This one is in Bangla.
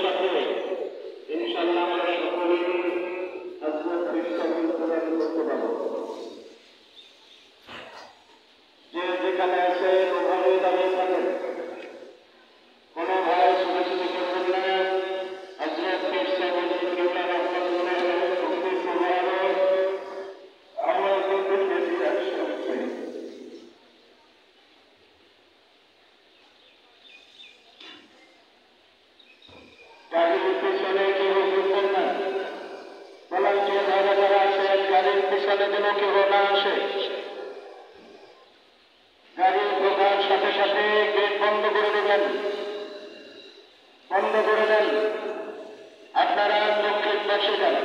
সাথে ইনশাআল্লাহ আমরা সকলেই হযরত খ্রিস্টান পূরণ করতে পারব। যে যেখানে আছে ওখানে দাঁড়িয়ে থাকেন, কোন ভাই ছোটাছুটি করবেন না। হযরত খ্রিস্টান কেবলা রহমাতুল্লাহ আলাইহির শক্তি মোবারক আমরা কিন্তু বেশি একসাথে গাড়ির পিছনে কেউ ঘুরবেন না। বলেন যে যারা যারা আছেন গাড়ির পিছনে যেন কেউ না আসে। গাড়ি ঢোকার সাথে সাথে গেট বন্ধ করে দেবেন, বন্ধ করে দেন। আপনারা দক্ষিণ পাশে যান।